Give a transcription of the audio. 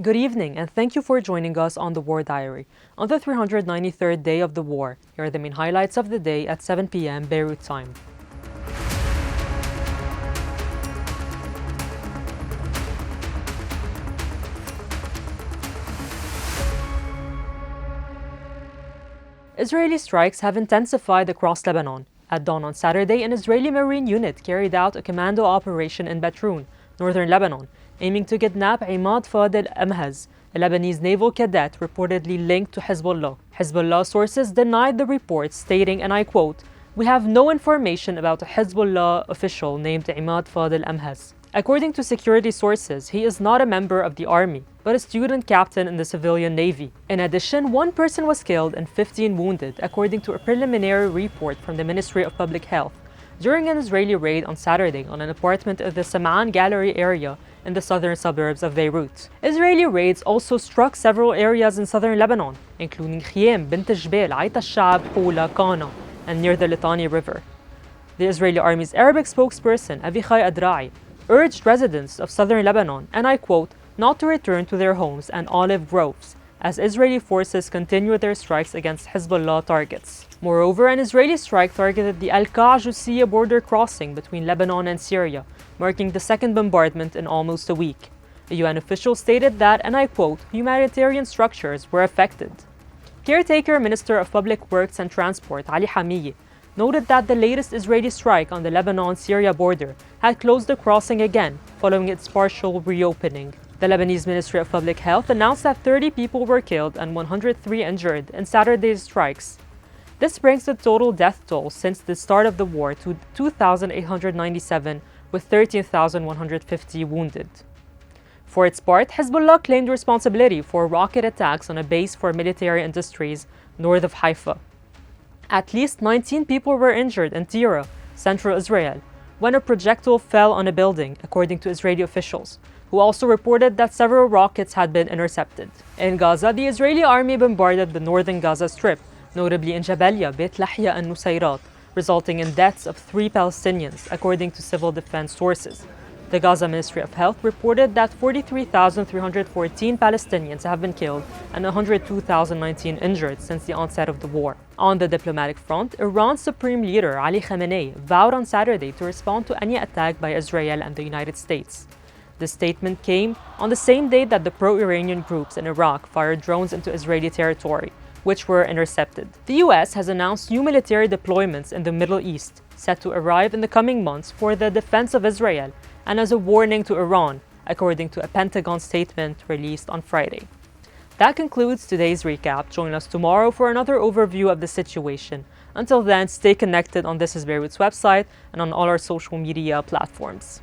Good evening, and thank you for joining us on the War Diary. On the 393rd day of the war, here are the main highlights of the day at 7 p.m. Beirut time. Israeli strikes have intensified across Lebanon. At dawn on Saturday, an Israeli Marine unit carried out a commando operation in Beirut, northern Lebanon, aiming to kidnap Imad Fadel Amhaz, a Lebanese naval cadet reportedly linked to Hezbollah. Hezbollah sources denied the report, stating, and I quote, "We have no information about a Hezbollah official named Imad Fadel Amhaz." According to security sources, he is not a member of the army, but a student captain in the civilian navy. In addition, one person was killed and 15 wounded, according to a preliminary report from the Ministry of Public Health, during an Israeli raid on Saturday on an apartment in the Samaan Gallery area in the southern suburbs of Beirut. Israeli raids also struck several areas in southern Lebanon, including Khiem, Bint Jbeil, Ait al-Shab, Hula, Qana, and near the Litani River. The Israeli Army's Arabic spokesperson, Avichai Adra'i, urged residents of southern Lebanon, and I quote, not to return to their homes and olive groves, as Israeli forces continue their strikes against Hezbollah targets. Moreover, an Israeli strike targeted the Al-Qa'jusiya border crossing between Lebanon and Syria, marking the second bombardment in almost a week. A UN official stated that, and I quote, humanitarian structures were affected. Caretaker Minister of Public Works and Transport, Ali Hamiyi, noted that the latest Israeli strike on the Lebanon-Syria border had closed the crossing again following its partial reopening. The Lebanese Ministry of Public Health announced that 30 people were killed and 103 injured in Saturday's strikes. This brings the total death toll since the start of the war to 2,897, with 13,150 wounded. For its part, Hezbollah claimed responsibility for rocket attacks on a base for military industries north of Haifa. At least 19 people were injured in Tira, central Israel, when a projectile fell on a building, according to Israeli officials, who also reported that several rockets had been intercepted. In Gaza, the Israeli army bombarded the northern Gaza Strip, notably in Jabalia, Beit Lahya, and Nusayrat, resulting in deaths of 3 Palestinians, according to civil defense sources. The Gaza Ministry of Health reported that 43,314 Palestinians have been killed and 102,019 injured since the onset of the war. On the diplomatic front, Iran's supreme leader Ali Khamenei vowed on Saturday to respond to any attack by Israel and the United States. This statement came on the same day that the pro-Iranian groups in Iraq fired drones into Israeli territory, which were intercepted. The US has announced new military deployments in the Middle East, set to arrive in the coming months for the defense of Israel and as a warning to Iran, according to a Pentagon statement released on Friday. That concludes today's recap. Join us tomorrow for another overview of the situation. Until then, stay connected on This Is Beirut's website and on all our social media platforms.